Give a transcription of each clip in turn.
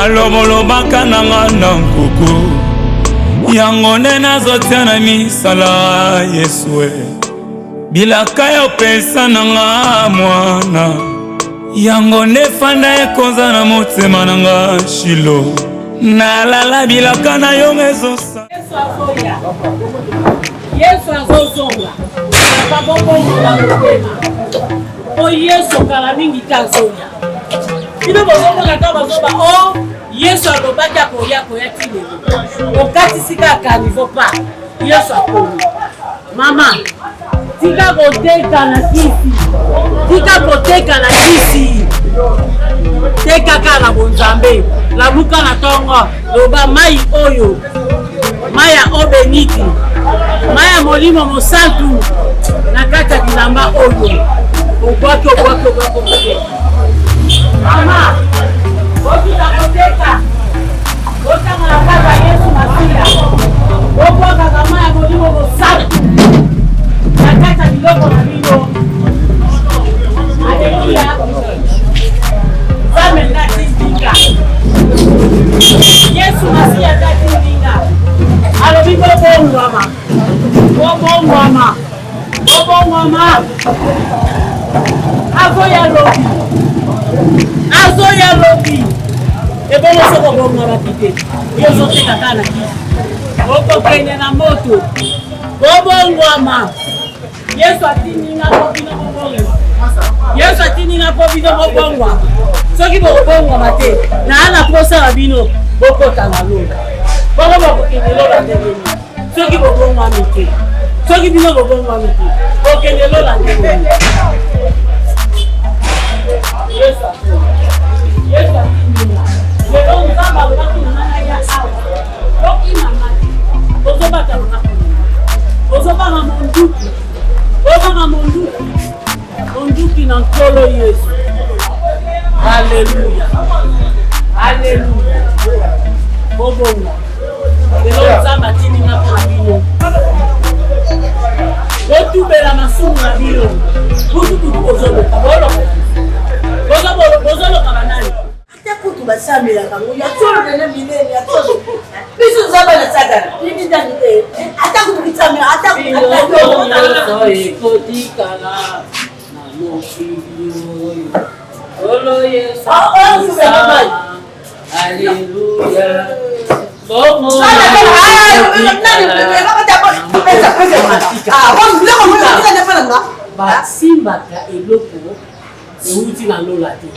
balomolobaka nanga na nkoko yango nde nazotia na misala Yesu bilaka yo pesa nanga mwana yango nde fanda ekonza na motema nanga Shilo nalala bilaka na yo ezosa Yesu azozonga o Yesu kala mingi tazoya bino bozomona ta bazoba o Yesu alobaki akoya tile okatisi kaka nivo pa Yesu akomi mama tika koteka na kisi teka kala bonzambe lamuka na tongo loba mai oyo maya obeniki maya molimo mosantu na kata bilamba oyo obwaki mama okita koteka otanga na kata Yesu Masia obwaka maya molimo mosantu na kata biloko na bino aleluya zame ndatindinga Yesu Masia ndatindinga alobi bobongwama azoya lobi ebongo soko bongwama kite yozoteka kana kisi okokende na moto bobongwama Yesu atindinga po bino bobongwama soki bobongwama te na ana kosala bino bokota na lola bongo bokokende lola ndengeni soki bobongwami te soki bino bobongwami te bokende lola ndengeni Yesu atindinga lelo nzambe alobaki na nanga ya awa okima mati ozobata lona ozobanga monduki na nkolo Yesu haleluya bobonga lelo nzambe atindinga mpo na bino botubela masumu na bino butukutu bozoloka bozoloka banani ate kutu basamelaka ngo yatolo nene minene yatolo biso nzambe na satana bibindani te ata kutu bitsamela ata ekotikala na mokili olo Yesu haleluya basimbaka eloko euti na lola te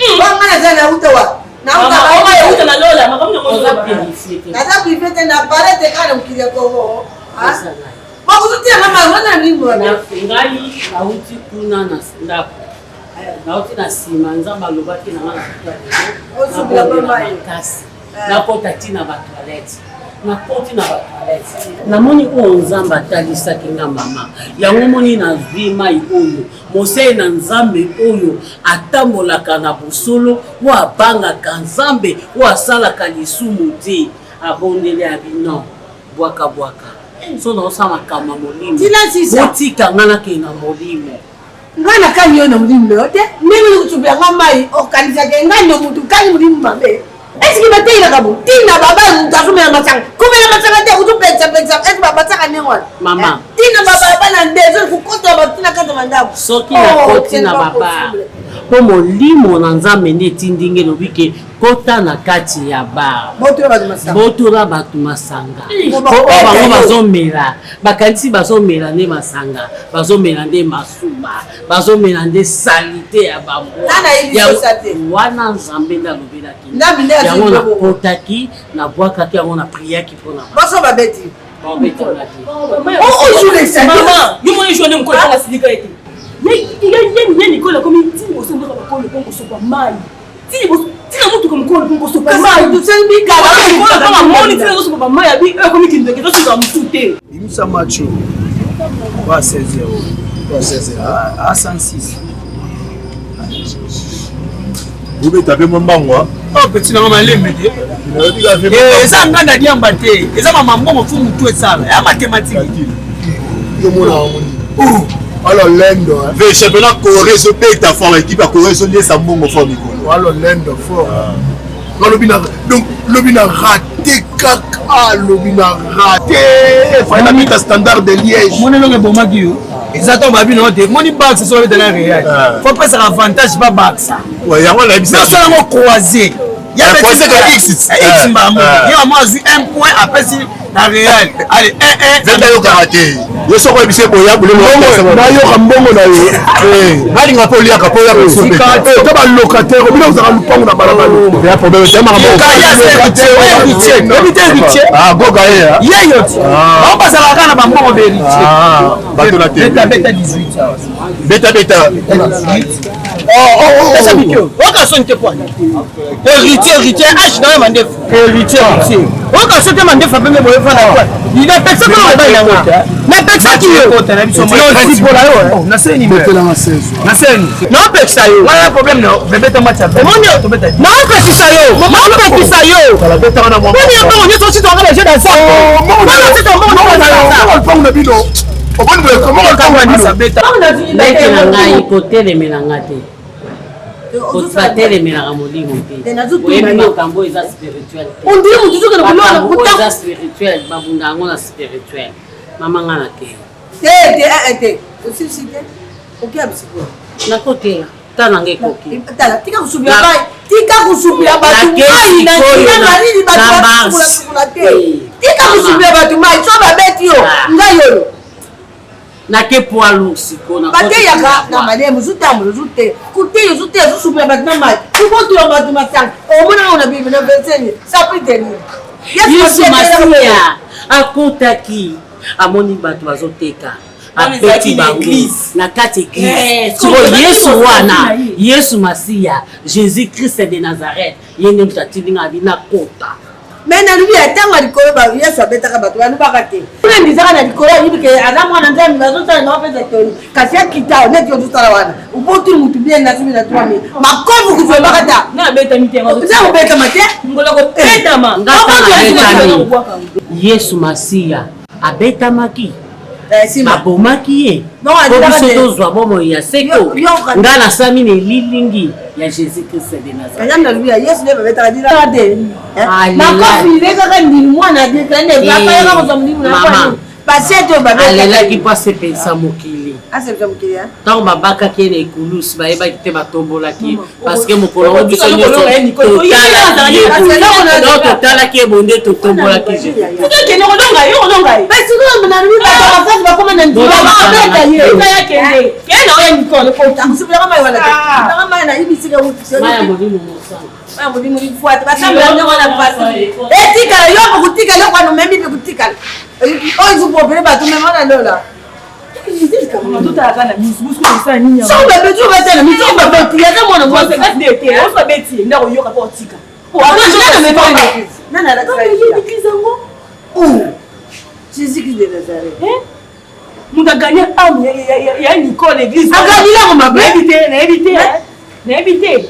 ngai nauti kuna na ndako nauti na nsima nzambe alobaki na nga nakasi nakota ntina batoilette namoni oyo nzambe atalisaki nga mama yango moni nazwi mai oyo mosei na nzambe oyo atambolaka na bosolo oyo abangaka nzambe oyo asalaka lisumu te abondeli ya bino bwaka so naosala makambo molimo otika nga nakei na molimo nga nakani yo na molimo yo te ndenge nikutubela nga mai okanisaka ngai na mutu kani molimo mabe est-ce que bateyilaka bo tina baba mutazumela masanga kumela masanga te utupetsa esi babatsaka nengwana mama tina baba bana ndezo kukota batina kata mandako soki nakoti na baba po molimo na nzambe nde etindingi elobi ke kota na kati ya bar botola bato masanga po bango bazomela bakanisi bazomela nde masanga bazomela nde masuba bazomela nde salite ya bambwa wana nzambe nde alobelaki yango nakotaki nabwakaki yango na priaki mpona baso babeti Imisa macho wa 16 à 106. Vous pouvez taper mon bangwa. Oh petit na mama lembe te. Eza nganda diamba te. Eza mama mbongo fu mutu esala. Ya mathématique. Yo mona amoni. Alors lendo. Ve championnat Corée so pe ta forme équipe à Corée so lié sa mbongo forme ko. Alors lendo fort. Donc lobina raté kaka lobina raté fana bita standard de Liège mon nom est Bomagio exactement babi non te moni bax sur le terrain réel faut pas ça avantage pas bax ouais yango la bisa ça on croiser il y a croisé de X mbambo yo moi eu un point après si la réel allez 1-1 venda yo karaté yo soko bise boya bule na yo kambongo na yo bali ngapo lia kapo ya ko to ba locataire obina uzaka lupango na balabala ya problème tema ah goga ya yeyo on passe la kana ba mbongo vérité bato na te beta 18 beta ça bikyo oka sonte quoi héritier H na mande héritier oka sonte mande fa pembe boye fa na quoi il a personne qui va yanga mais personne qui est pour la yo na seni metela na 16 na seni non pesa yo wala problème non beta match avec mon yo to beta non pesa yo la beta na mo on est aussi dans le jeu dans ça on na bino comment on ça beta on a vu la ngai côté les melangate otelemelaka molimo te makambo eza spirituel eza spirituel babunda yango na spirituel mama nga na te nakotela ta nanga ekoki tika kusupila bato mai so babeti yo ngai yoyo nake poilu sikoyo bateyaka na malemu zutambola zute kuteyo zute zusupila bato na mai kubotula bato masanga omonaka na bibi na veseni sapriteni yesu masiya akotaki amoni bato bazoteka abeti bango na kati eglise sikoyo yesu wana yesu masiya jésus christ de nazareth ye nde moto atilinga abi nakota mais nalubi atango ya likolo yesu abetaka bato balubaka te ndizaka na likolo ayibike aza mwana nzambe bazosala na wapesa toni kasi akitao neti ozosala wana ubotuli mutu bien na sumi na 3000 makovu kuzwebaka ta nakobetama te yesu masiya abetamaki babomaki ye po biso tozwa bomoi ya seko nga nasami na elilingi ya jésus christ de nazareth mpo asepelisa mokili ntango babakaki ye na ekulusi bayebaki te batombolaki parceke mokolo ngo biso nyonso totalaki ye bonde totombolaki etikala yo kokutikala yokwano membi mpe kutikala oyo zupopele bato memana lola Jésus-Christ de Nazareth. Muta gagner âme ya Nicole église. Agadila ko mabe. Na éviter.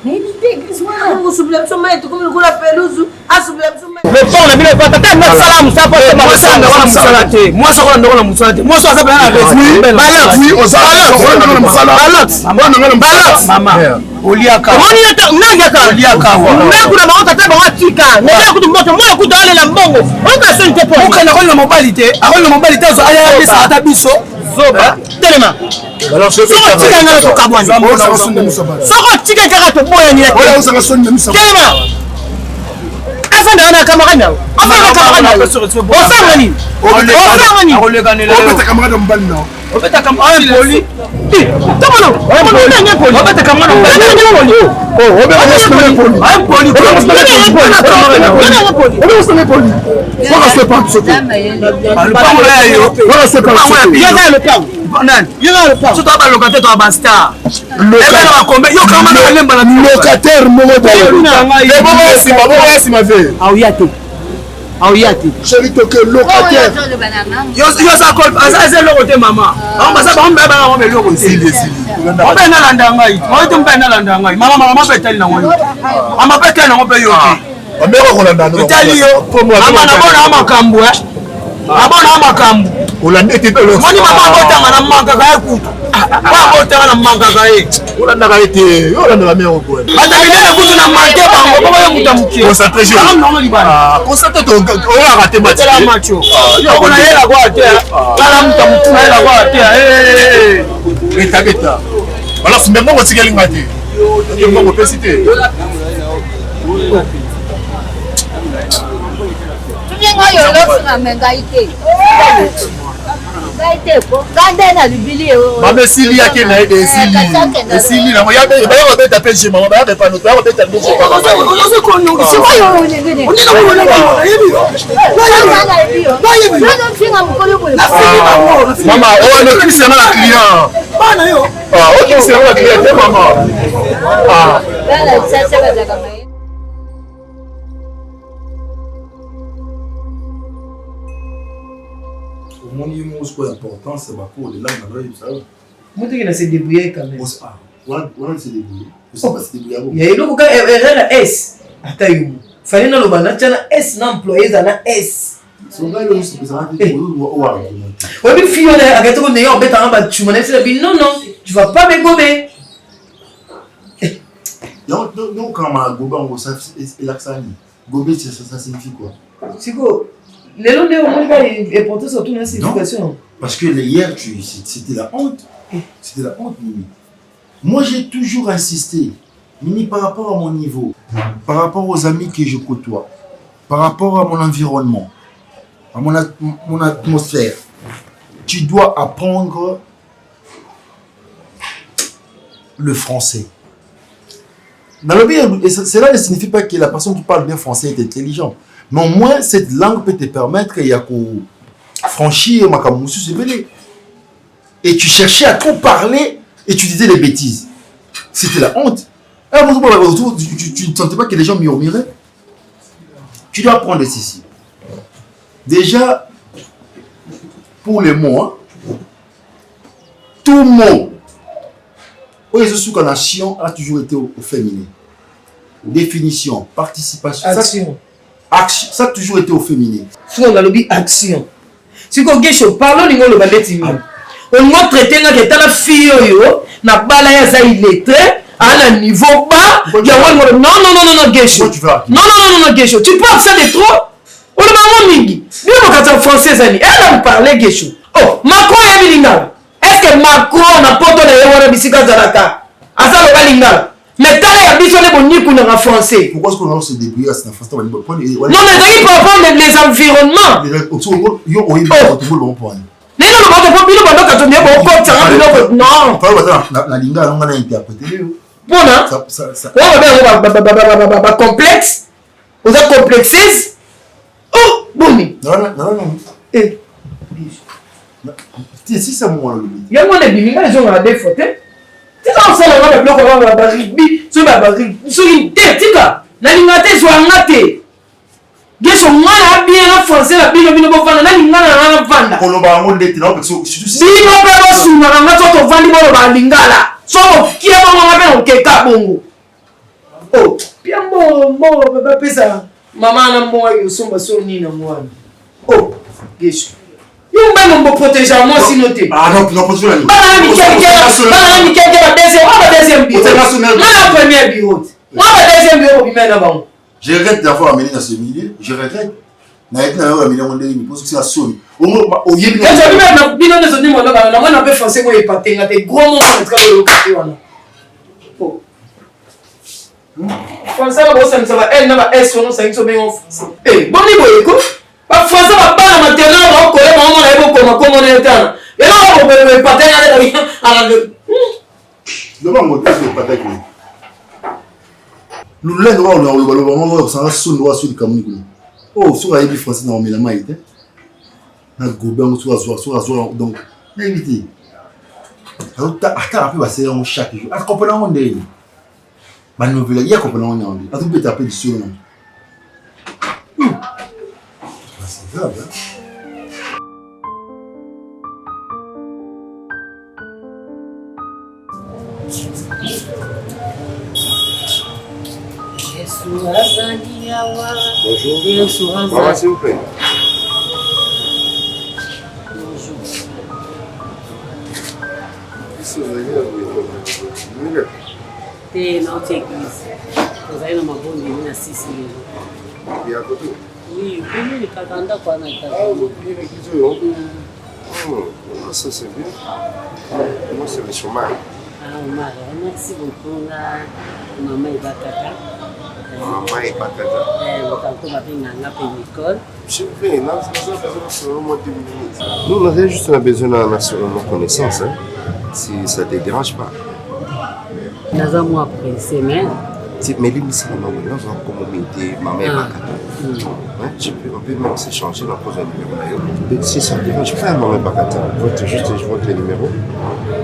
Église wana ngo subila msoma yetu comme ko la peluzu, asubila msoma. Le pont na bila pata ta na salamu sa pata ma sanga wana musala te. Moi ça wana ndona musala te. Moi ça za bana respect. Balak oui ozala wana musala. Balak mama. Oliaka. Moni yata nanga oliaka. Nanga kuna ba tata ba tika. Nanga kutu moto mo kutu ale la mbongo. On ka sente po. On kana ko mobilité. Ako mobilité zo aya bisa ata biso. Zoba. Telema. Alors je vais tika ngala to kabwani. Soko tika kaka to boya ni. Wala usanga sonne musa. Telema. Afanda na kamarana. Afanda kamarana. Ofanga ni. Ofanga ni. Obeta kamarana mbali na. Obeta kamarana poli. Tomono. Obeta kamarana mbali. Oh, obeta poli. Am poli. Obeta poli. Voilà ce pas ce. Le pas yo. Voilà ce pas. Il y a le temps. Nan. Il y a le temps. Surtout le locataire to Basta. Locataire. Yo kama na lemba la locataire momo si ma fait. Aouyate. Chéri to que locataire. Yo ça col ça le côté maman. On va ça on va on va le côté. On va na landa ngai. On va na landa ngai. Mama petali na ngoi. Ama petali na ngope yo. On va ko landa no. Petali yo. Mama na bona amakambu Abona amakambu. Olanda ete to. Moni mama botanga na manga ka kutu. bakotaka na mangaka ye olandaka ye te olandaka mea okoe batamine kutu na mante bango bokoye muta mokie concentré oyaka te matela macho okona yela kwa te kala muta mutuna yela kwa te betabeta alors mbongo tikelinga te mbongo pesi te mama esili yake na yede esili nango bayakobeta pe chez mama bayakobeta nde chez mama owana okilisi yanga na client okilisi yanga na client te mama Mon niveau c'est important, c'est ma cour, les langues dans ça. Moi tu qui se débrouiller quand même. On se débrouiller. Je sais pas se débrouiller. Il y a une autre S. Attends, fallait dans le banana, tu as S n'employé dans la S. Son gars là, c'est ça. Oui, mais fille, on a arrêté qu'on est en bête en bas. Tu m'en as dit non, non, tu vas pas me gommer. Donc quand ma goba on ça et l'accent gober ça signifie quoi? C'est quoi? Les longs est porté sur toute une signification. Parce que hier, c'était la honte. C'était la honte, Mimi. Moi, j'ai toujours insisté, Mimi, par rapport à mon niveau, par rapport aux amis que je côtoie, par rapport à mon environnement, à mon atmosphère, tu dois apprendre le français. Dans le pays, cela ne signifie pas que la personne qui parle bien français est intelligente. Mais au moins, cette langue peut te permettre de franchir ma camouflage. Et tu cherchais à trop parler et tu disais des bêtises. C'était la honte. Tu ne sentais pas que les gens murmuraient. Tu dois apprendre ceci. Déjà, pour les mots, tout mot, nation a toujours été au féminin. Définition, participation. Action. Action, ça a toujours été au féminin. Si on a le action. Si on a parlons de ballet, on m'a traité dans la fille, na bala ya za illettré, à un niveau bas. Non, Gesho. Non, Gesho. Tu parles ça de trop. On a mon mingi. Lui, on a français, elle a parlé Gesho. Oh, Macron est lingala. Est-ce que Macron n'a pas donné à Bisika Zaraka? Asa le lingala. Mais t'as la biso les boni qu'on a français. Pourquoi est-ce qu'on a se débrouiller à ce français? Non, mais d'ailleurs, par rapport les environnements. Non, complexe. Vous êtes complexés. Oh, bon. Non. Si c'est moi. Il y a moins de bimina, ils ont des photos. Tu sais, on sait le bloc, on va rugby, sur la barrique, sur une tête, la lignate soit en maté. Gesso, moi, la bien en français, la bien, la vendre, la lingala, la vendre. On va en détenir, parce que si tu sais. Si on peut pas sous la main, on va vendre la lingala. Sauf qui est mon appel au Keka Bongo. Oh, bien bon, papa, ça. Maman, n'a moi, ils sont pas sonnés, moi. Oh, Gesso. Yon ba non protéger moi si noté. Ah non, protéger la ligne. Ba ni quelqu'un la deuxième bureau. La première bureau. Moi la deuxième bureau bi mena ba. Je regrette d'avoir amené dans ce milieu, je regrette. Na été na amené on dé parce que c'est la sonne. Au yebi. Je vais même bino des autres monde ba na moi na pe français ko épaté na des gros mots en train de locater wana. Oh. Français ba bossa ça va elle na ba S on ça ils sont bien en français. Eh, bon ni boye ko. Ba français ba ba na terrain ba ko le maman na ebo ko ma na etana. Et là on peut épater na la le maman ko épater ko. Nous l'avons le ça va sonner sur le Cameroun. Oh, sur la français dans la main était. Na goben sur donc éviter. Alors attends un peu passer en chaque jour. À comprendre on dit. Ma nouvelle il y a comprendre on dit. À tout peut taper du sur. C'est grave. Bonjour. Maman, s'il vous plaît. Te na autre église. Vous avez ma bonne venue à 6 Et à côté? Oui, oui, le Katanda quoi na Ah, vous venez l'église, ça c'est bien. Moi c'est le chômage. Ah, Omar, merci beaucoup. Maman Ibakata. Maman Ibakata. Vous avez une école. Je vais, nous, on a juste besoin de connaissance, hein, si ça ne te dérange pas. Nous avons appris semaine. Mais les missiles, nous avons communauté, maman Ibakata. On peut même s'échanger dans le numéro. Si ça ne te dérange pas, maman Ibakata, je vois le numéro.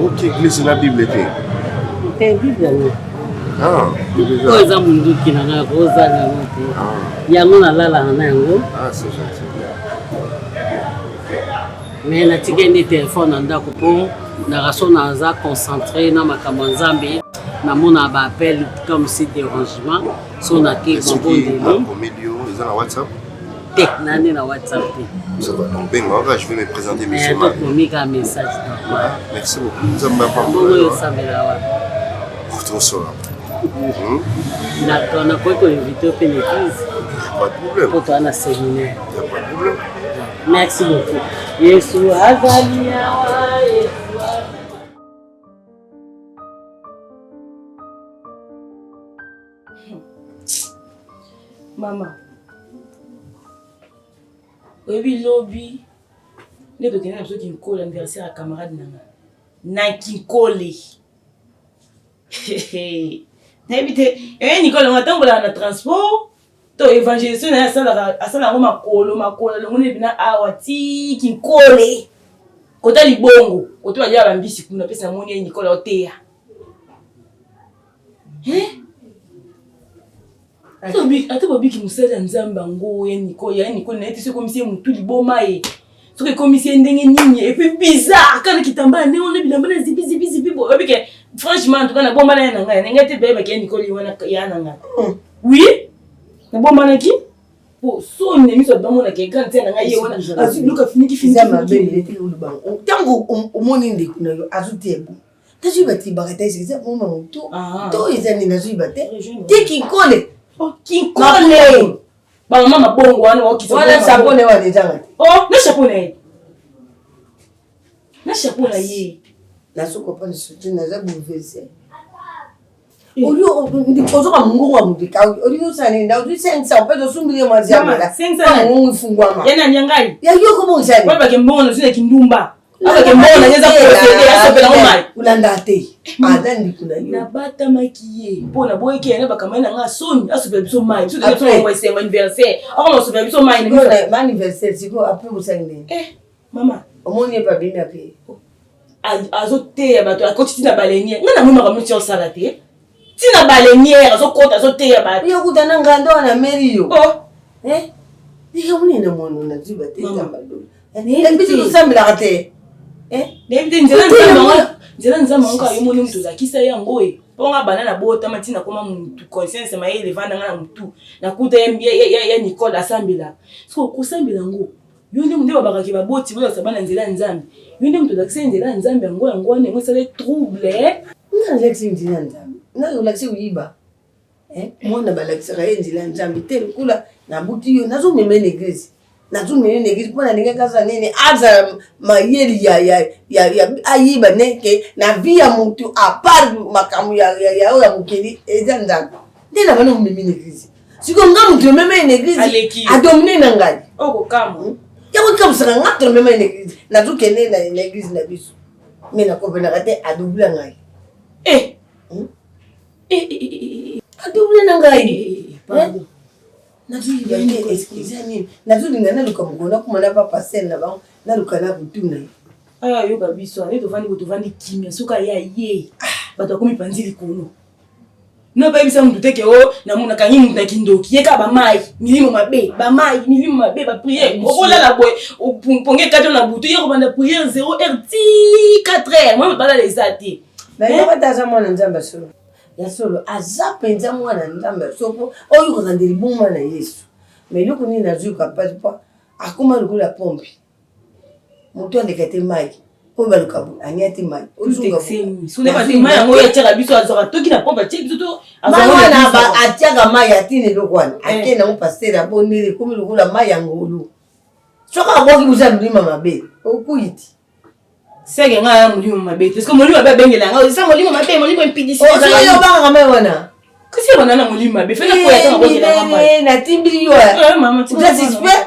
Ok, église la Bible était. C'est la Bible. Ah, oh, ils ont mundu qui n'a pas rosa na moto. Yango na lala na yango. Ah, c'est gentil. Mais na tigende téléphone anda ko po na raso na za concentré na makambo nzambe na mona ba appel comme si dérangement so na ke bon au milieu, ils ont WhatsApp. Tek nani na WhatsApp. Ça va. Donc ben je vais me présenter monsieur Mal. Mais un message. Merci beaucoup. Nous avons pas de ça là. Bonsoir. On a quoi que invité au l'église. Pas de problème. Pour toi, on a séminaire. Il n'y a pas de problème. Merci beaucoup. Yesu Azalia. Maman. Oui, lobby. Les deux qui me collent l'anniversaire à camarade Nana. Naki collé. Nicole, on attend le transport. To évangélisation na asala ngoma makolo longone bina awati ki nkole kota libongo koto ya bambisi kuna pesa moni Nicole oteya ate bobiki musala nzamba ngo ya Nicole na ete komisi mutu liboma e soki komisi ndenge nini et puis bizarre kana kitamba ne on le bilamba na zibi bo bobike franchement en tout cas na bomba na nanga ngete beba ki Nicole wana ya nanga oui na bomba na ki po so ne miso domona ke kan tena ngai wana azuka finiki mabe tango omoni ndi kuna yo azutebo taji bati barata c'est pour maman to ezani na zuiba te kinkole kinkole ba mama bongo wana wala sapone wale janga oh na sapone ye na soko pa ni soutien na za bouleversé Olio ndikozoka mungu wa mudika olio sane nda udu sensa opedo sumbile mwazamela sensa mungu ifungwama yana nyangai ya yoko monsani baba ke mbona zile kindumba baba ke mbona nyeza procéder asopela ngomai ulanda te adani kuna yo na bata makiye pona boyeke yana bakamana nga soni asopela biso mai biso de ko ese anniversaire akoma asopela biso mai ni ma anniversaire siko après usangene mama omoni pa bina pe azoteya bato akotiti na baleniere nga na mwi makambo ti osala te tina baleniere azokota azoteya bato yo kutana ngando na meri yo dika munene mono na zuba te tambalo mbiti kusambila te ndebite nzela nzamba ngo ayo moni mtu zakisa yango ponga banana bota matina koma mtu conscience ma ele vanda nga na mtu nakuta ya Nicole asambila so kusambila ngo yonde munde babakaki baboti bola sabana nzela nzambe yonde mtu zakisa nzela nzambe ngo wane ngo sale trouble na lexi nzela nzambe na yo lexi uyiba mwana balexi ka nzela nzambe tel kula na buti yo nazo meme l'église pona ninga kaza nene aza mayeli ya ayiba neke na via mtu apart makamu ya mukeli eza nzambe ndena bana meme l'église siko nga mtu meme l'église adomine na ngai oko kamu yako kamsanga ngato meme l'église nazo kene na l'église na biso mais na kopena kate adubula ngai adubula na ngai pardon nazo yibande excusez-moi nazo lingana lukamugona kumana papa sen na bango na lukana kutuna aya yo babiso ani tovandi kimia soka ya ye bato akomi panzili kono no ba bisa mtu teke o na muna kanyi mtu na kindoki yeka ba mai milimo mabe ba prière okola la boy ponge kato na butu yeko banda prière 0h 4h moi bala les ati ba yaba taza mwana nzamba solo ya solo azapenza mwana nzamba soko oyo kozandeli buma na Yesu mais yoko ni nazuka pas akoma lukula pompe mutu andekate mai oyo baluka anyati mai wana atiaka mai atini eloko wana ake nango pastere abondeli komi lokola mai ya ngolu soki aboki buza molimo mabe okuyiti seke nga ya molimo mabe te molimo mabe abengelanga eza molimo mabe molimo impidisio obangaka mai wana kasi ebana na molimo mabe fena koya natimbili yo uza suspect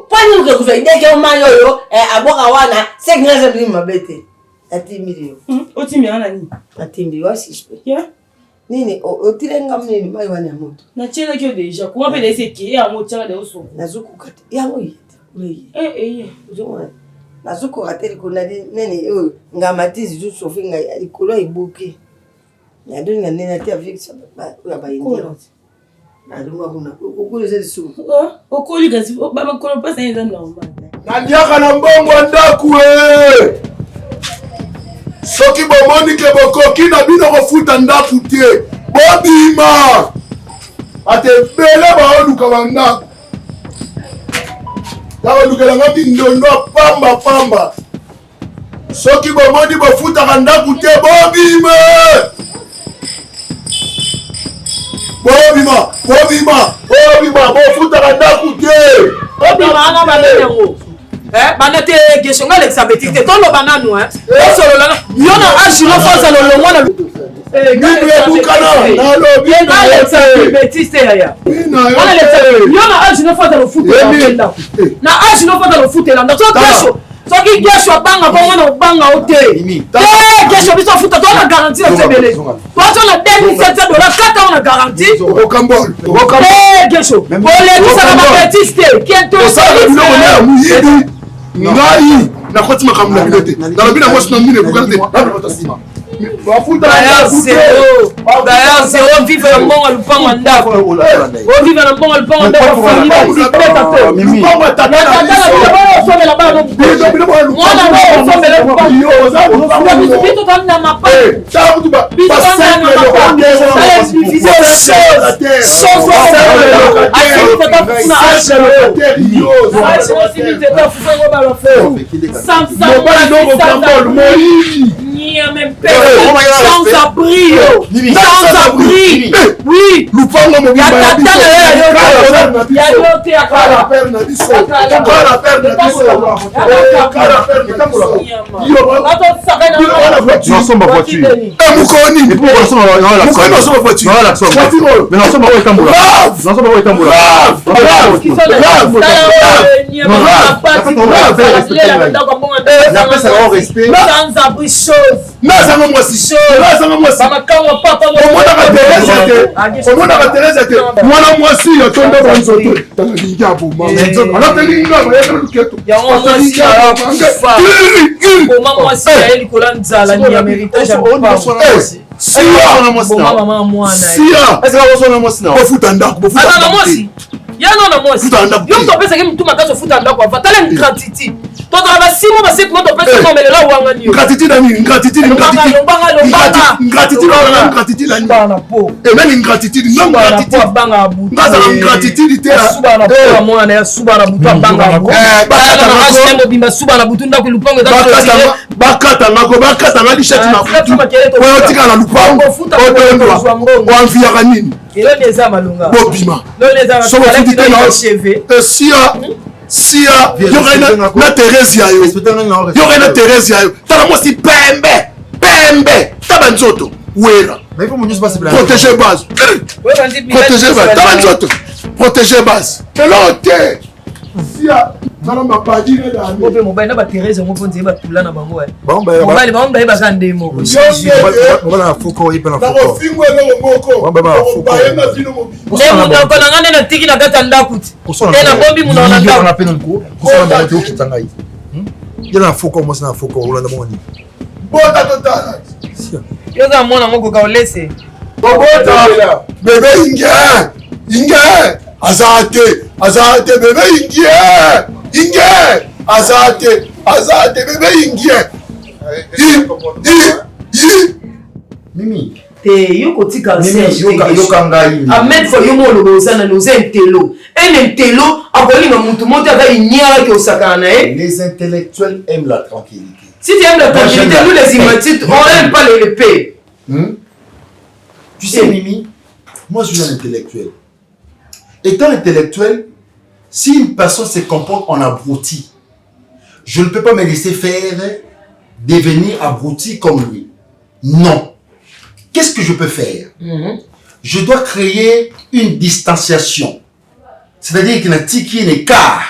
pani luke kuzwa ideke omai oyo aboka wana seke nga eza molimo mabe te natimbili yo otimianga nini natimbili wa suspect nini otilenga munini mai wana ya moto natielaki yo deja kuma mpe naesi eke yango otiaka de osoko nazokoka te yango yete ozomona nazokoka te likolo nene oyo ngama ti zizosofe ngai likolo eboke nadoni na nene ati avec oyo baindia nadonga kuna okolo eza lisuku okoli kasi bamakolo mpasi naye eza normal naliaka na mbongo ya ndako soki bomoni ke bokoki na bino kofuta ndako te bobima ate ebele baoluka bandako yakolukela mindondo pamba soki bomoni bofutaka ndako te bobima bofutaka ndako te obima anga babenyango bana te gestion nga lekisa beti te toloba nanu osolola yo na age nofonza lolongwa na minu ebukana nalobi beti te yaya yo na age nofonza lofutela na age nofonza lofutela ndako soki gesho abanga bongo na obanga o te gesho biso afuta to na garanti na tebele to na $2700 kata na garanti gesho olekisaka babetisi te kiento ngai nakoti makambo na bino te nalobi na mwasi na mine ebukana te D'ailleurs, zéro vivre na mbongo lupango ndako. O vivre na mbongo lupango ndako fami ba dictateur te. Mimi. Na tata na sombe la ba no. Mwana no sombe la ba. Yo, bito tam na mapa. Ça vous ba. Bito tam na mapa. Ça difficile chose. Chose. Asi tata na ache. Ache aussi bito tata fuko ba la faire. Sam. Même père, sans abri, sans abri, oui, nous parlons de nazanga mwasi omonaka teresa te mwana mwasi atonda banzoto talalingi aboma anatelinga bayaka luketo bofuta ndako yanona mwasi yo topesaki mutu makasi ofuta ndako ava tala ngratitude tozala basimo basekumo topesa komelela wangani mwana ya suba na butu abanga suba na butu ndako lupango bakatanga lishati na butu oyotika na lupango odondwa oanviaka nini eloni eza malunga bobima sia yokai na Teresia yo yokai na Teresia yo tala mwasi pembe taba nzoto wera protéger base taba nzoto protéger base pelote sia tala mapadi ne dami mope mobile na ba Teresa mopo nzeba tula na bango mobile ba ba kande moko mobile na foko ipe na foko fingwe no moko ba yena vino mobi ne mundo kona ngane na tiki na kata ndakuti tena bombi mundo na ndako na pena nko kusana ba te okitanga yi yena foko mo sana foko ulanda moni bota totala yo za mona moko ka olese bota bebe inge azate bebe inge azate bebe ingie Mimi yo kotika yokangai amet fo yo moloba ozana oza intelo un intelo akolinga mutu moto aka inyala ke osakana na ye. Les intellectuels aiment la tranquillité. Si tu aimes la tranquillité, nous les imatites, on n'aime pas les paix. Tu sais, Mimi, moi je suis un intellectuel. Étant intellectuel, si une personne se comporte en abruti, je ne peux pas me laisser faire devenir abruti comme lui. Non. Qu'est-ce que je peux faire? Je dois créer une distanciation. C'est-à-dire qu'il y a un écart.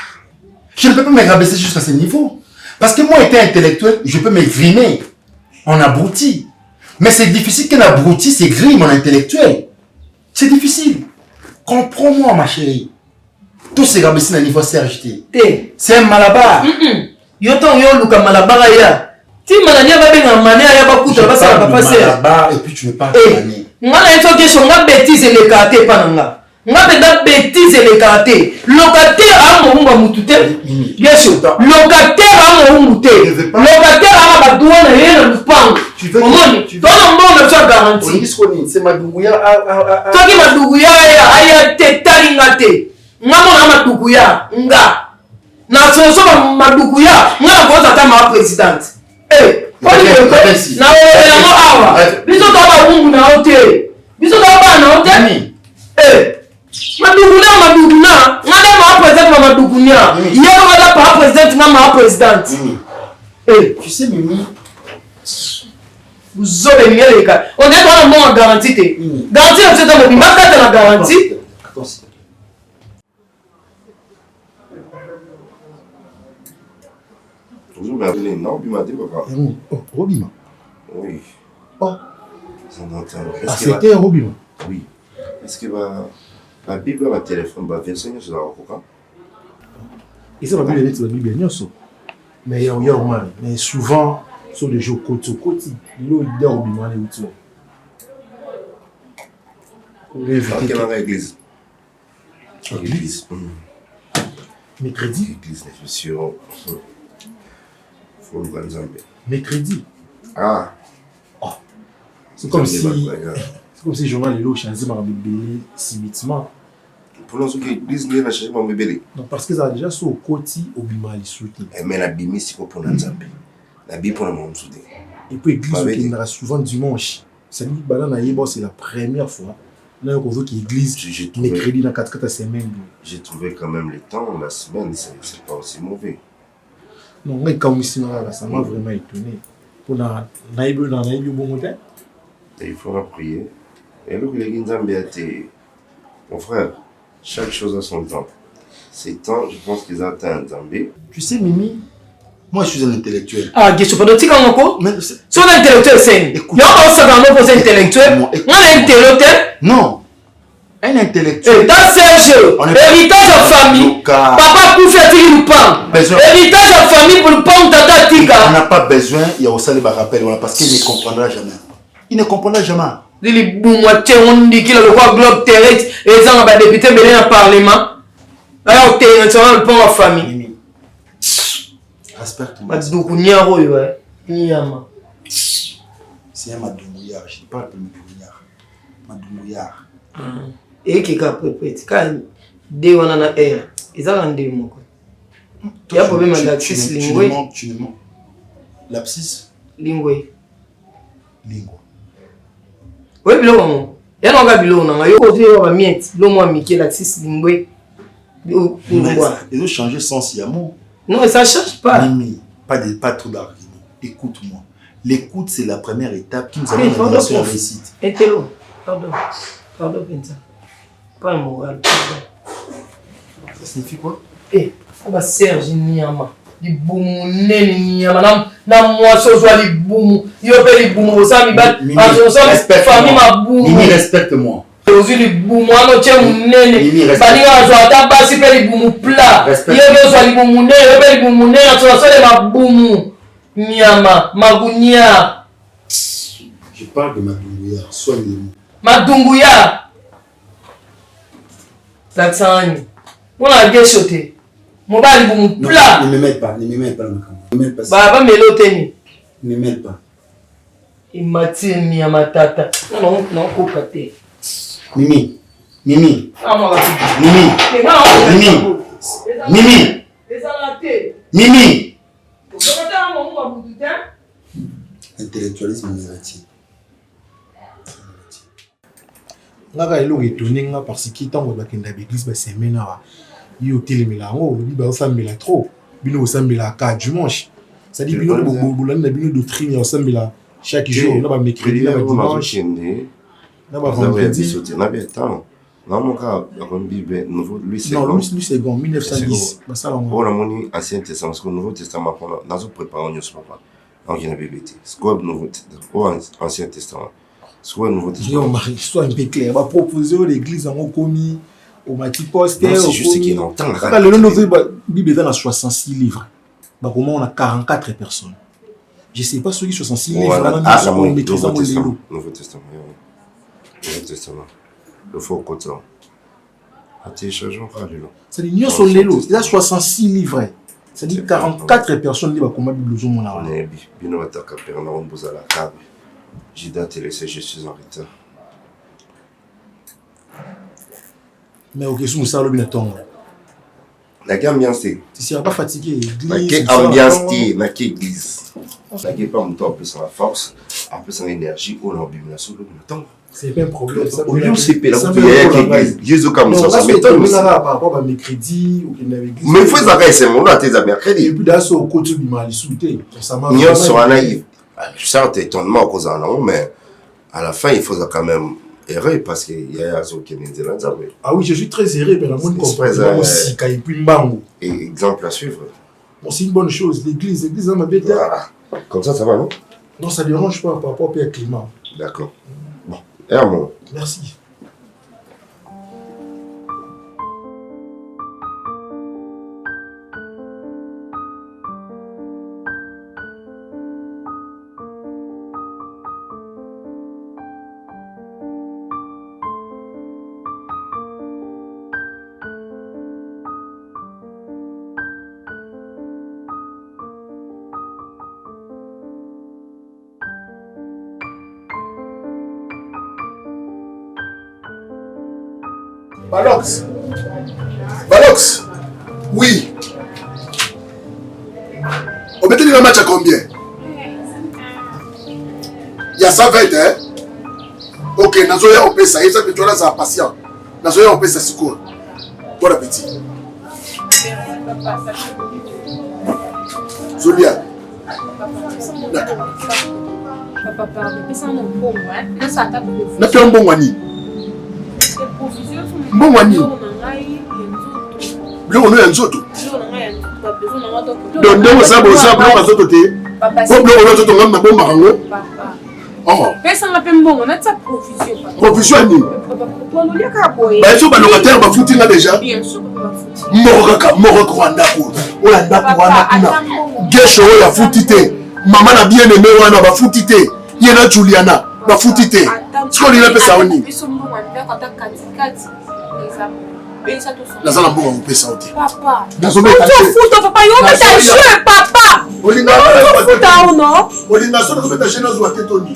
Je ne peux pas me rabaisser jusqu'à ce niveau. Parce que moi, étant intellectuel, je peux me grimer en abruti. Mais c'est difficile qu'un abruti se grime en intellectuel. C'est difficile. Comprends-moi, ma chérie. Tout se rabaisser à niveau Serge. C'est un malabar. Yoton yo luka malabar ya. Ti manania ba benga mania ya ba kuta ba sala papa c'est malabar et puis tu veux pas gagner. Ngana eso question nga bêtise le karaté pananga. Nga benda bêtise le karaté. Locataire a mo mutute. Bien sûr. Locataire a mo mutute. Locataire a ba douane na ye na lupango. Tu veux tu vas en bon ça garantie. C'est Madouguya. Toi qui Madouguya aya te taringate. Nga mo na Madouguya nga. Na soso Madouguya nga ko tata ma présidente. Na mo awa. Biso to ba wungu na hotel. Biso to ba na hotel. Madougouna, ngada ma président Madougouna. Hier ngada pas président nga ma présidente. Tu sais Mimi, vous avez mis les gars. On est dans le monde garantie. Garantie c'est dans le marché de la garantie. Toujours m'appeler non, Bima dit papa. Oh, Robima. Oui. Oh. Ah, c'était Robima. Oui. Est-ce que la Bible va téléphone va verser sur la roca? Et ça va bien être la Bible bien sûr. Mais il y a mal. Mais souvent sur les jours côté l'eau il dort Robima les outils. Quelle est l'église? L'église. Mercredi. L'église, je suis sûr. Faut le voir Nzambe. Mercredi. Ah. Oh. C'est comme si le journal est là, change ma bébé subitement. Pour nous, l'église n'est pas changé ma bébé. Non, parce que ça a déjà sur le côté au bima les soutien. Mais la bimi c'est pour Nzambe. La bimi pour mon soutien. Et puis l'église qui est souvent dimanche. Ça dit que c'est la première fois. Là, on voit que l'église mercredi dans 4 semaines. J'ai trouvé quand même le temps, la semaine, c'est pas aussi mauvais. Non, mais comme ici, ça m'a vraiment étonné. Pour la naïbe dans naïbe bon modèle. Il faudra prier. Et là, les Nzambe a été. Mon frère, chaque chose a son temps. Ces temps, je pense qu'ils atteignent Nzambe. Tu sais, Mimi, moi je suis un intellectuel. Ah, je suis pas de tika encore. Si on est intellectuel, c'est. Il y a un second pour intellectuel. On est intellectuel. Non. Un intellectuel. Dans Serge, héritage en famille. Papa pour faire tirer le pain. Héritage en famille pour le pain, tata tika. On n'a pas besoin, il y a aussi les rappels, parce qu'il ne comprendra jamais. Il ne comprendra jamais. Les boumouatés, on dit qu'il a le roi Globe terrestre et les gens ont député dans le parlement. Alors, tu es le pont en famille. Respecte-moi. Madoukouniaro, ouais. Niyama. C'est un Madoumouillard, je ne parle pas de Madoumouillard. Madoumouillard. Et qui est prêt. Quand deux on a air, ils ont rendu mon coup. Il y a un problème avec l'abscisse linguée. Tu ne mens. L'abscisse linguée. Linguée. Oui, il y a un bilo, il y a un miette, le moins Mickey, l'abscisse linguée. Ils ont changé sans yamour. Non, ça ne change pas. Mimi, pas trop d'arguments. Écoute-moi. L'écoute, c'est la première étape qui nous amène à la réussite. Intello. Pardon, Vincent. Pas un moral. Ça signifie quoi? On Serge Niama. Les boumou, Niama. Na moi, ce soit les boumou. Il y a les boumou. Ça, Mimi, respecte-moi. Aujourd'hui, les boumou, on tient mon nez. Bani a joué à ta base, il fait les boumou plats. Il y a les boumou nez, il y a les boumou nez, on se ma boumou. Niama, Magounia. Je parle de Madoumbouya, soigne-le-moi. Madoumbouya. L'accent. On a bien sauté. Mon bal boumou plat. Ne me mêle pas, ne me mêle pas. Ne me mêle pas. Baba Méloteni. Ne me mêle pas. Imatini ya matata. Non, kokate. Mimi. Mimi. Intellectualisme négatif. Ngaka elo etoninga parce que tant que bakenda l'église ba semena yo telemela ngo ba osambela trop bino osambela ka dimanche ça dit bino bolanda na bino doctrine ya osambela chaque jour na ba mercredi na ba dimanche na ba vendredi na bien temps na mon cas la Bible nouveau lui c'est bon 1910 ba ça on a mon ancien testament parce que nouveau testament pour dans ce préparer nous papa donc il y a BBT c'est quoi nouveau ancien testament soit nouveau testament soit un peu clair va proposer l'église en commis au mati poster c'est juste ce qui est longtemps le nouveau Bible dans 66 livres bah comment on a 44 personnes je sais pas ceux qui 66 livres on maîtrise dans le Nouveau Testament le faux côté à télécharger c'est dit nous sur l'élo il y a 66 livres c'est dit 44 personnes bah comment Bible zo mona on est bino ataka perna on boza la table j'ai daté laissé je suis en retard mais ok sous ça le bien temps la ambiance tu seras pas fatigué église la ambiance na église ça qui pas mon temps plus la force un peu son énergie on a bible sur le temps c'est pas un problème ça au lieu c'est là Jésus comme ça m'étonne par rapport à mercredi ou l'église mais il faut ça c'est mon là tes mercredi et puis dans ce côté du mal souté ça m'a Nyon sur naïf ça étonnement à cause non mais à la fin il faut quand même errer parce qu'il y a ce qui est dans ça ah oui je suis très erré mais la monde comprend aussi quand il puis mbango et exemple à suivre bon c'est une bonne chose l'église dans ma bête comme ça va non non ça dérange pas par rapport au climat d'accord bon Hermon merci Balox. Oui. On mettait le match à combien? Il y a 120, hein? Ok, Nazoya, on peut ça. Il y a que tu as ça patient. Nazoya, on peut ça secours. Bon appétit. Zolia. D'accord. Papa, mais ça non bon, hein? Là, ça tape. N'a pas un bon wani. Bon wani. Bleu on est un zoto. Donc nous ça bon ça bleu on zoto té. Bon bleu on zoto ngam na bon marango. Papa. Oh. Pesa nga pembo on a ta provision papa. Provision ni. Papa pour nous ka boy. Ba so ba locataire ba fouti nga déjà. Bien sûr papa fouti. Moro Rwanda ko. Ola ndako wana kuna. Gesho ya fouti té. Maman na bien aimé wana ba fouti té. Yena Juliana ba fouti té. Siko ni pesa oni. Nazala mbongo mpesa oti. Papa. Nazomeka. Futa papa yo meta jeu papa. Olinga futa ono. Olinga so ko meta jeu zo atetoni.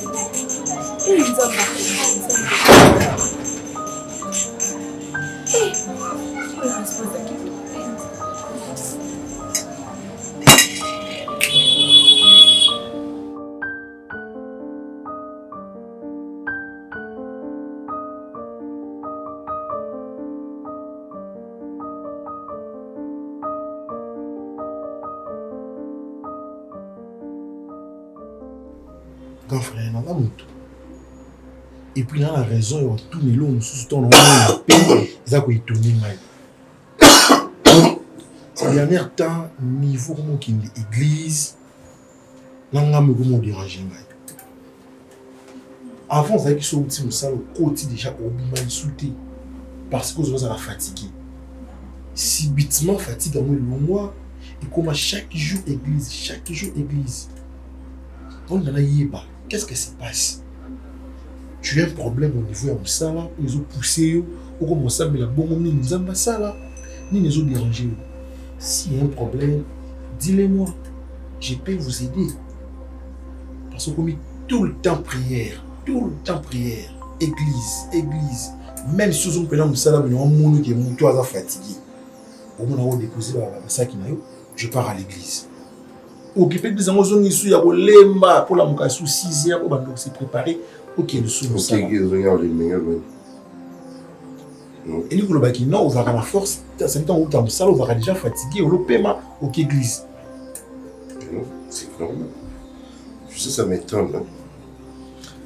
Grand frère, n'a pas monté. Et puis, il a la raison, il va tourner l'homme sous ton nom, il paye, il va tourner. Ces derniers temps, niveau qui est l'église, n'a pas dérangé. Avant, ça qui sont au salle, au côté déjà, au bimali sauté, parce que vous avez fatigué. Si bitement fatigue à moi, et comme chaque jour église. On a yéba. Qu'est-ce qui se passe? Tu as un problème au niveau de ça là, ils ont poussé, ou comme ça, mais la bonne ni nous a ça là, ni les ont dérangé. S'il y a un problème, dis-le-moi. Je peux vous aider. Parce que comme tout le temps prière. Église. Même si on peut nous salam, on monde qui est monté à fatigué. Au moment où déposer la sac je pars à l'église. Occupé de gens qui sont à Lemba pour la moukassou 6h pour se préparer. OK, le sous. OK, et nous le baki non, on va la force, c'est temps où tu as ça, on va déjà fatigué, on le paiement OK église. C'est normal. Je sais ça m'étonne. Hein?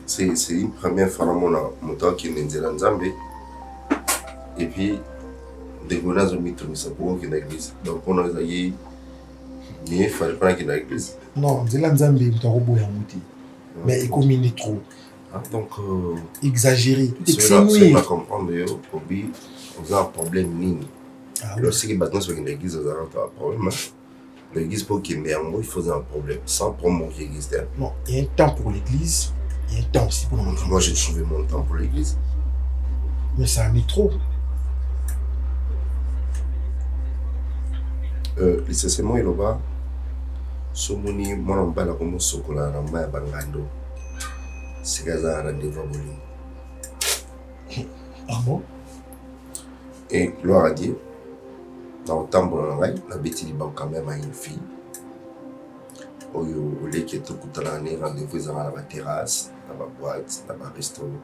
C'est une première fois dans mon temps qui est dans Nzambe. Et puis, des gouvernements ont mis tout ça pour qu'il y ait une église. Donc, on a dit, il fallait pas qu'il y ait une église. Non, c'est là Nzambe, tu as robot et amouti. Mais il combine trop. Donc, exagéré. C'est pas comprendre, on a un problème nini. Lorsque maintenant sur une église, on a un problème. L'église pour qu'il y ait un mot, il faut un problème. Sans promouvoir l'église. Non, il y a un temps pour l'église, il y a un temps aussi pour le monde. Moi, j'ai trouvé mon temps pour l'église. Mais ça en est trop. Licenciement il va somoni mwana mbala comme sokola na maya bangando sikaza rendez-vous bolingo. Ah bon? Et gloire à Dieu dans le temps pour la bêtise il quand même à une fille oyo oleki tout kutana rendez-vous dans la terrasse dans la boîte dans le restaurant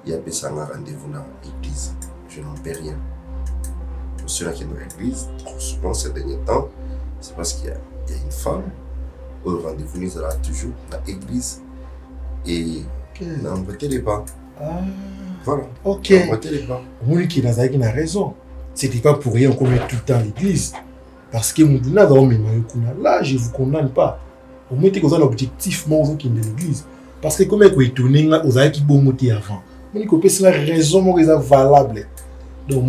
il y a besoin d'un rendez-vous dans l'église. Je n'en peux rien. Ceux qui sont dans l'église, souvent ces derniers temps, c'est parce qu'il y a une femme au rendez-vous, nous allons toujours dans l'église et n'emboîter les pas. Voilà. Ok. N'emboîter les pas. Moi qui a raison. C'était pas pour rien qu'on met tout le temps à l'église. Parce que là, je ne vous condamne pas. Vous mettez un objectif qui est de l'église. Parce que comme vous êtes étonné, vous avez qui bon monter avant. Vous avez raison valable. Donc,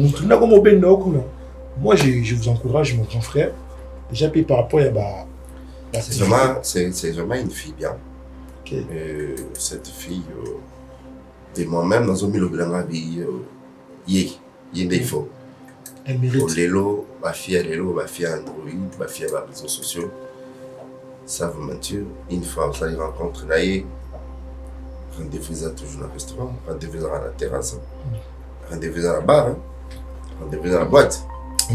moi, je vous encourage, mon grand frère. Déjà, puis par rapport à c'est vraiment une fille bien. Okay. Cette fille, et moi-même, dans un milieu de la vie, il y a des défauts. Elle mérite. Lélo, ma fille Android, ma fille à les réseaux sociaux. Ça vous mentir. Une fois, vous allez rencontrer Naïe. Rendez-vous toujours dans le restaurant, rendez-vous dans la terrasse, rendez-vous dans la bar, rendez-vous dans la boîte.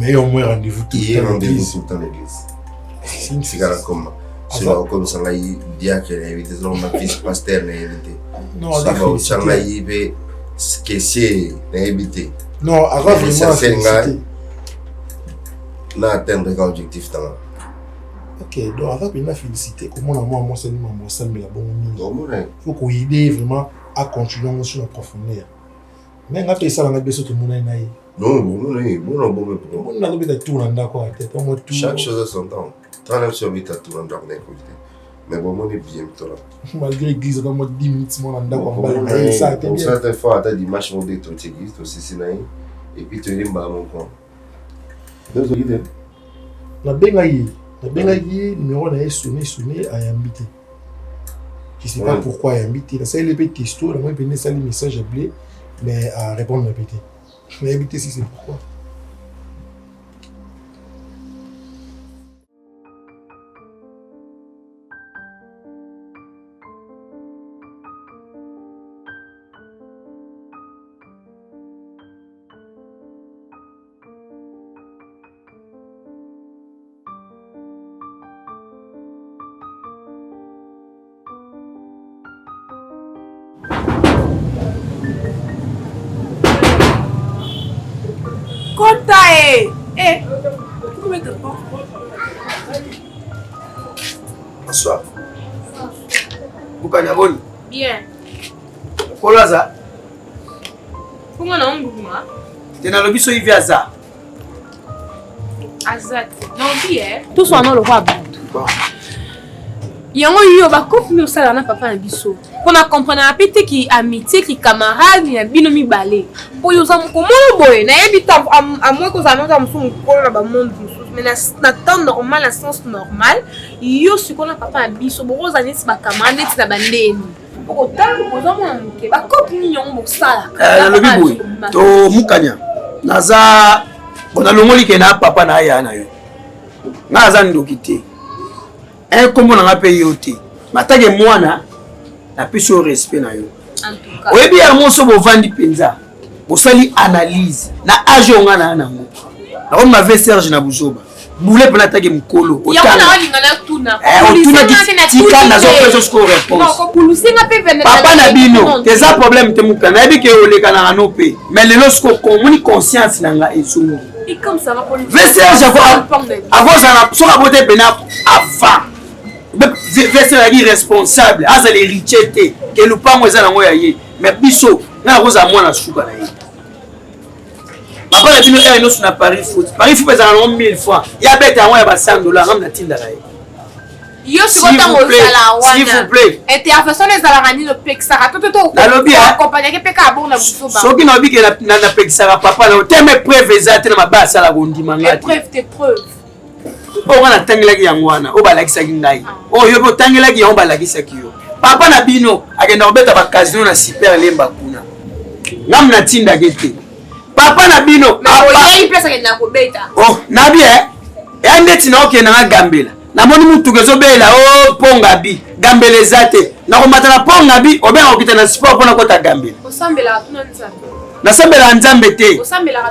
Mais au moins rendez-vous tout le temps dans l'église. C'est comme comme ça, il dit qu'il a invité son fils pasteur, il a invité. Non, ça m'a invité, ce que c'est, il a invité. Non, avant vraiment félicité. Non, atteindre l'objectif dans la. Ok, donc avant de féliciter, comment moi c'est mais la bonne il faut qu'on aide vraiment à continuer sur la profondeur. Mais on a fait ça dans la baisse tout le monde naïe. Chaque chose à son temps. Tant même sur vite à tout le monde mais bon, on est bien tout là. Malgré l'église, on a 10 minutes, on a pour certaines fois, tu as des matchs montés tout l'église, tout ceci et puis tu es là mon coin. La bengaïe. La bengaïe, numéro est sonné à Yambité. Je ne sais pas pourquoi Yambité. Ça, il est petit testo, là, moi, il y a des messages appelés, mais à répondre à Yambité. Mais Yambité, si c'est pourquoi. Bonsoir. Bukanyaboni. Bien. Kolaza. Comment on a Tena lobi so hivi aza. Azat. Non bien. Tout soit dans le roi. Bon. Yango yo ba couple mi osala na papa na biso. Pona comprendre apete ki amitié ki camarade ya bino mi balé. Po yo za mko mono boy na yebita à moi ko za nota mso mko na ba monde mso. Mais na temps normal, na sens normal, yo siko na papa na biso boko za neti ba camarade neti na bandeni. Poko tango boza mo mke ba couple ni yango mosala. Na lobi boy. To mukanya. Naza bona longoli ke na papa na ya na yo. Naza ndokite. Un comme on a payé au thé. Matage mwana napesi yo respect na yo oyebi ya moso bovandi mpenza bosali analyse na age onga na nango nakomi mave Serge na buzoba bule mpena ataki mokolo otunaki nazopesa siko réponse papa na bino teza problème te moka nayebi ke olekanaka no mpe mais lelo siko komoni conscience na nga ezongi ve Serge akozala soki abote pena avant verser la vie responsable azali héritier te ke lupango eza nango ya ye mais biso nga nakozala mwana suka na ye papa na bino ere nyonso na Paris foot ezala nango 1000 fois ya bete yango ya ba $100 ngam natindaka ye yo siko ntango ozala wana intervention ezalaka nini opekisaka totoaccompagnake mpe kaka bongo na busoba soki nabike napekisaka papa na te me preuve eza te na maba asalaka ondima nga te oyo natangelaki yango wana oyo balakisaki ngai oyo mpe otangelaki yango balakisaki yo papa na bino akenda kobeta bakasino na super lemba kuna ngam natindaki te papa na bino nabi eya ndeti na okendanga gambela namoni mutuka ezobela o ponga bi gambela eza te nakomata na ponga bi obenga okita na sport mpona kota gambela nasambelaka nzambe te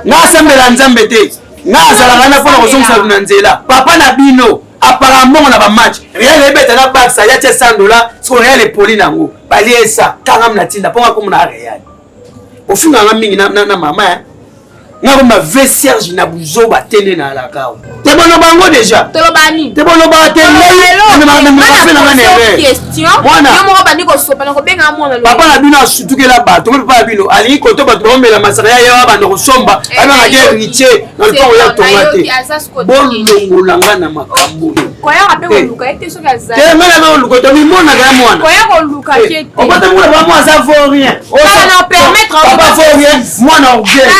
nga asambelaka nzambe te nga azalaka na mpona kozongisa na nzela papa na bino apara mbongo na bamatch real ebeta na baksa ya tie $100 siko real epoli nango baliesa kanga mnatinda mponga komona real ofunganga mingi na mama nga koma ve Serge na buzoba tende na alakao te bono bango déjà te bono ba papa na bino asutukela bato papa na bino alingi koto bato baomela masaka ya yawa banda kosomba abangaki héritier na lupango ya tonga te bolongolanga na makambo te mena baoluka to mimonaka ya mwana obata mwana bamo aza vaut rien papa vaut rien mwana orgueil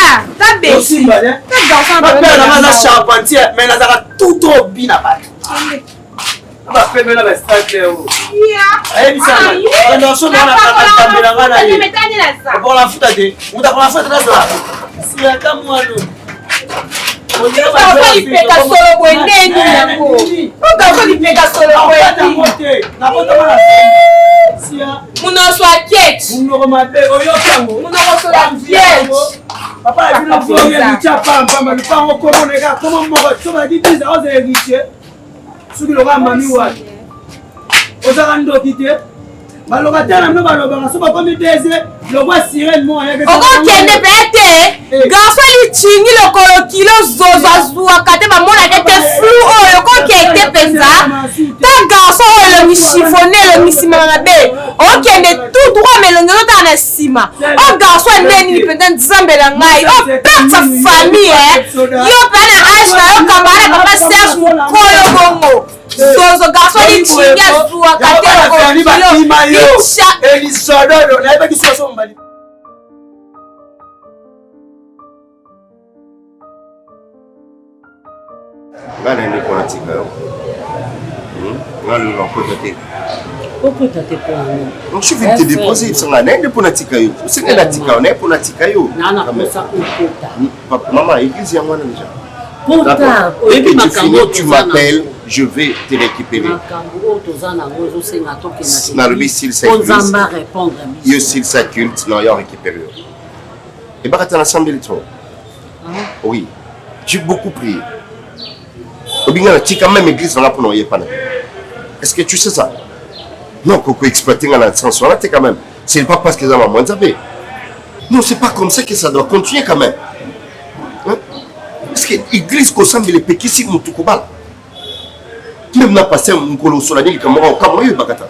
na charpentier mais nazaka tout trop bina bato bapemela bastrater ayebisanaosonaaambelanga na ye apokola futa te mutu akola futa te nazala siaka mwano munoso aketi munoko mabe oyokango munokoso la vierge papa abino voye lucha pamba lupango komoneka komo moko soba dibiza oza héritier soki loka mami waki ozaka ndoki te baloka tana mino balobaka so bakomi dese lokwa sirene mo okokende mpe te garso licingi lokolo kilo zozo azuwaka te bamonake te flu oyo okokende mpenza ta garso oyo elongi chifone elongi nsima mabe okokende tout droit melongi ezotaka na nsima o garso endenini mpenza nzambe na ngai opesa famille yo mpe na age na yo kambaka na papa Serge mokolo bongo zozo garso licingi azuwaka te lokolo elisododo nayebaki soso mbali nga naende mpona tika yo nga lelo nkota te okota te mpona donc je vais te déposer sanga naende mpona tika yo osenge na tika yo naye mpona tika yo nakosa okota mama église yango wana déjà kota oyebi makambo tu m'appelles je vais te récupérer nalobi s'il s'aculte yo s'il s'aculte non yo récupérer yo ebakata na 100 000 to oui j'ai beaucoup prié obinga na tika même église nanga mpona oyepana est-ce que tu sais ça non koko exploiter nga na sens wana te quand même c'est pas parce que eza maman nzambe non c'est pas comme ça que ça doit continuer quand même parce que église kosambela epekisi mutu kobala même na passé mokolo solani likambo okamo oyo ebakata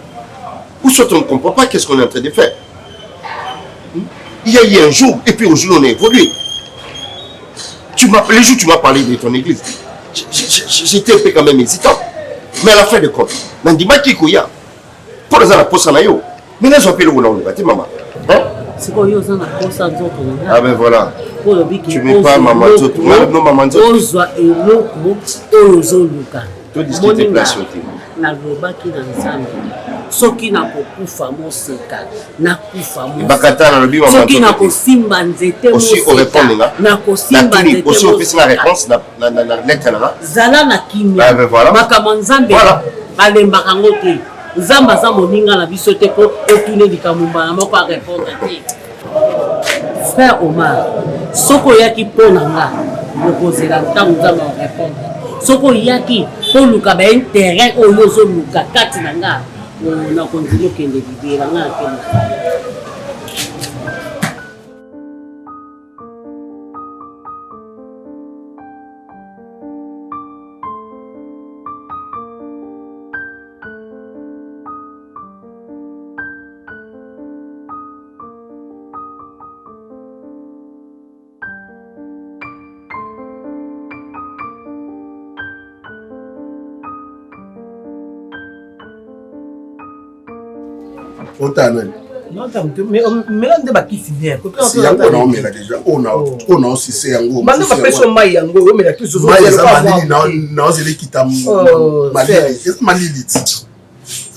ou soit on ne comprend pas qu'est-ce qu'on est en train de faire il y a eu un jour et puis aujourd'hui on a évolué les jours tu m'as parlé de ton église j'étais un peu quand même hésitant mais à la fin de compte nandimaki koya mpo naza na posa na yo mais nazo apele kona oluka te mama ah ben voilà tu mets pas maman nzoto no maman nzoto ozwa eloko oyo ozoluka todiscute place yo te nalobaki na nzambe soki nakokufa moseka nakufa bakata nalobi maman soki nakosimba nzete moseka nakosimba nzete aussi opesi na réponse na lettre nanga zala na kimia makambo nzambe balembaka ngo te nzambe aza moninga na biso te mpo otune likambo na moko arépondre te. Frère Omar, soko oyaki mpo na nga okozela ntango nzambe arépondre, soko oyaki mpo luka baintérêt oyo ozoluka kati na nga nakonzili okende libela nga akende. Otanani. Non, mais on bakisi bien. Si yango na omela déjà on a aussi c'est yango. Bande ba peso mai yango omela kiso zo. Mai za malili na ozele kitam. Malili. C'est malili.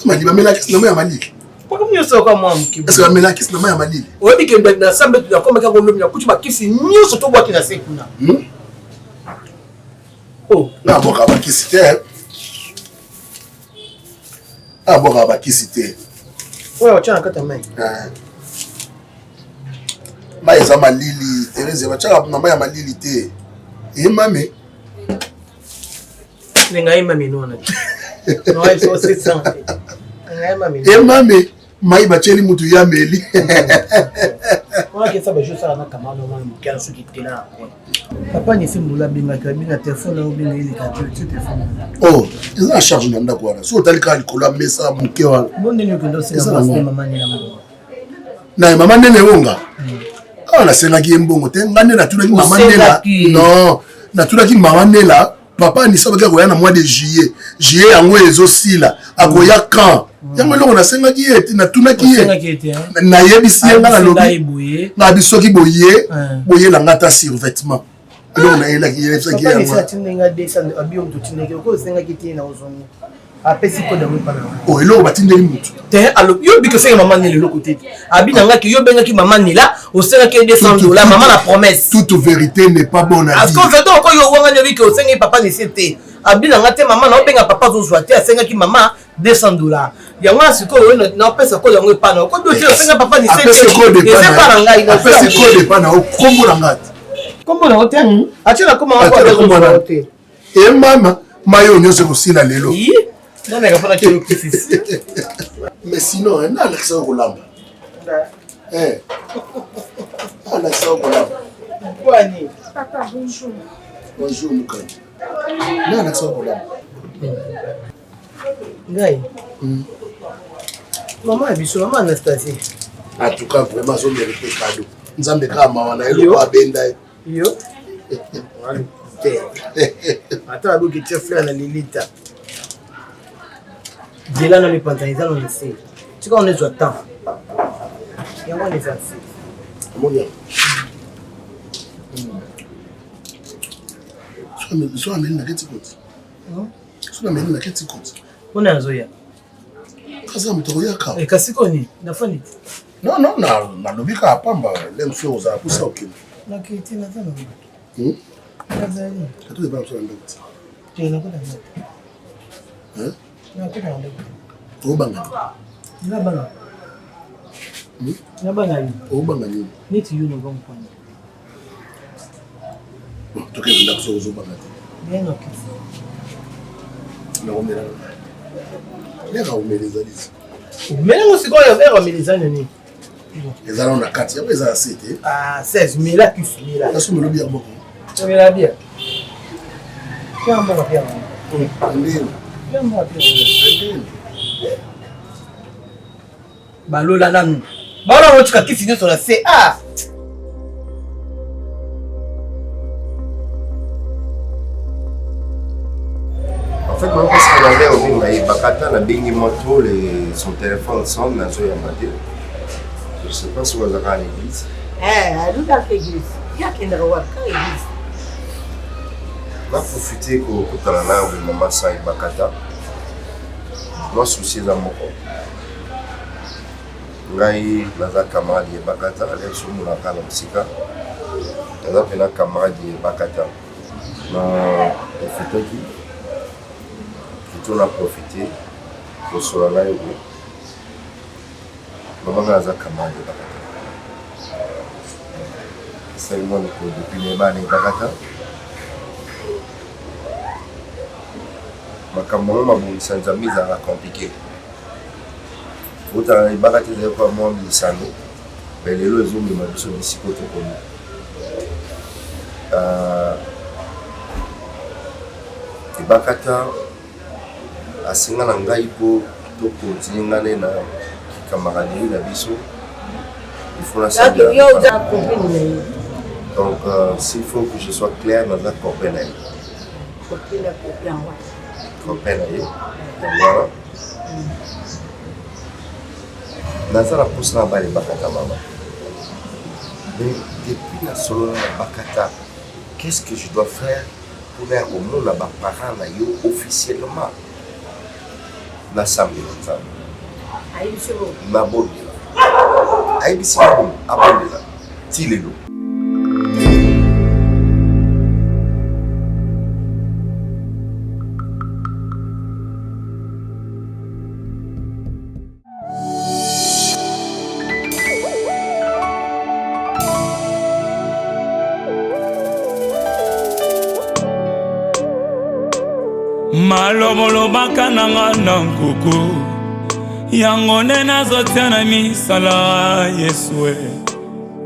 Malili ba mela kiso na ya malili. Pourquoi mieux ça comme moi mki? Est-ce que ba mela kiso na ya malili? Obi ke na sambe tu comme ka ngolo mya kuchi bakisi nyuso to bwaki na sekuna. Oh, na boka bakisi te. Ah boka bakisi te. Ouais, tu as un main. Mais ça m'a lili, Thérèse, tu as un malili té. Et mamé. Nengai mami non. Non, il faut 700. Nengai mami. Et mamé, mai bacheli mutu ya meli. On a que ça juste ça na kamano mami mukana suki tena. Papa ni simu la binga kabina téléphone au binga ile ka tu téléphone. Oh, ils ont charge nanda kwa na. So talika likola mesa muke wa. Bonne ni okendo c'est maman ni la mama. Na maman nene wonga. Ah na senga ki mbongo te ngane na tulaki maman nela. Non, na tulaki maman nela. Papa ni sabaka koya na mois de juillet. Juillet yango ezosila. Akoya quand? Yango longo na senga ki eti na tunaki ye. Na yebisi nga na lobi. Na bisoki boye. Boye la ngata sur vêtement. Alors on a eu qui est qui est ça tinga descend abiom to tinga ko senga ki tina ozongo. Apesi ko da we pana. Oh elo batindeli mutu. Te alo yo bi ko senga maman ni le côté. Abi nanga ki yo benga ki maman ni là, o senga ki $200 maman la promesse. Toute vérité n'est pas bonne à dire. Parce que fait ko yo wanga ni ko senga papa ni c'était. Abi nanga te maman na benga papa zo swati senga ki maman $200. Yanga siko yo na pesa ko yango pana. Ko do senga papa ni c'était. C'est pas ngai. C'est ko de pana o kombo na ngati. Comment on a achela comment on a voté et mama mayo nyose kosila lelo non mais pas que le mais sinon on a l'accès au lamba on a l'accès au lamba kwani Papa bonjour. Bonjour mukani on a l'accès au lamba ngai maman biso maman Anastasie en tout cas vraiment son mérite cadeau nzambe kama wana elo kwa benda yo wali te ata abuki tia fleur na lilita dila na mipantaniza no nse tika on est temps yango ni ça monia so ameni na keti koti so ameni na keti koti ona nzoya kaza mtoko yaka e kasikoni nafani non na lobika pamba lemso za kusa okini na kiti na tano kazali katu ba so ndo tena kuna na kuna ndo obanga na banga na banga ni obanga ni niti yuno ngompana toke nda so zo banga bien ok na omela leka omeleza lisi omela musikoyo vera milizana ni ezala na kati ya ezala sete 16 mila kifila naso melobi ya moko mila bia kamba pia ndeni kamba pia balola nanu balola wotuka kifini sur la CA En fait, moi, parce que j'avais oublié, Bakata, la bingi moto, son téléphone sonne, la zoé amadi. Je ne sais pas si vous avez à l'église. Nous dans l'église. Il y a qui ne voit pas l'église. On va profiter que tout à l'heure, où maman s'en est Bakata. Moi, souci dans mon corps. Ngai, naza camarade de Bakata, allez sur mon akala musika. Naza pena camarade de Bakata. Na photo qui on a profité kosola na yo mama nga aza kamande bakata salimoni ko depuis nebane bakata makambo ngo mabongisa nzambe ezalaka compliqué otala na libakata ezali kwa mwa lisano me lelo ezomema biso bisiko tokomi ebakata asinga na ngai mpo tokontinue ngane na kikamaraderi na biso il faut donc s'il faut que je sois clair naza copain na ye copain na ye yango naza na mposa na bale bakata mama mais depuis na solo na bakata qu'est-ce que je dois faire pour ya komona baparent na yo officiellement nasambela nzambe nabondela ayebisi mabomo abondela ti lelo malobaka nanga na nkuku yango nde nazotia na misala Yesue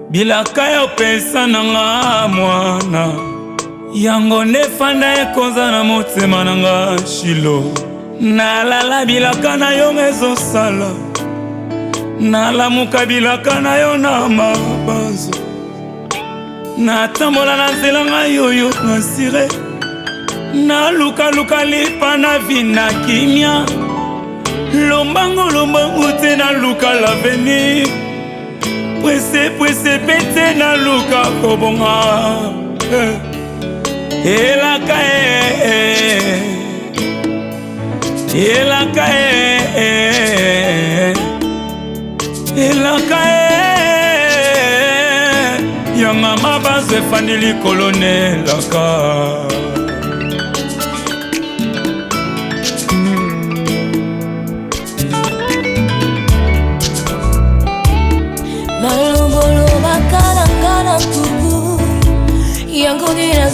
bilaka ya opesa nanga mwana yango nde fanda ekonza na motema nanga Shilo nalala bilaka na yo ezosala nalamuka bilaka na yo na mabanzo natambola na nzela ngai oyo nasire naluka lipa na vina kimia lombango te naluka l'avenir pwese pete naluka kobonga elaka yanga mabazo efandi likolo nelaka Malobolo bakala tuku yango dina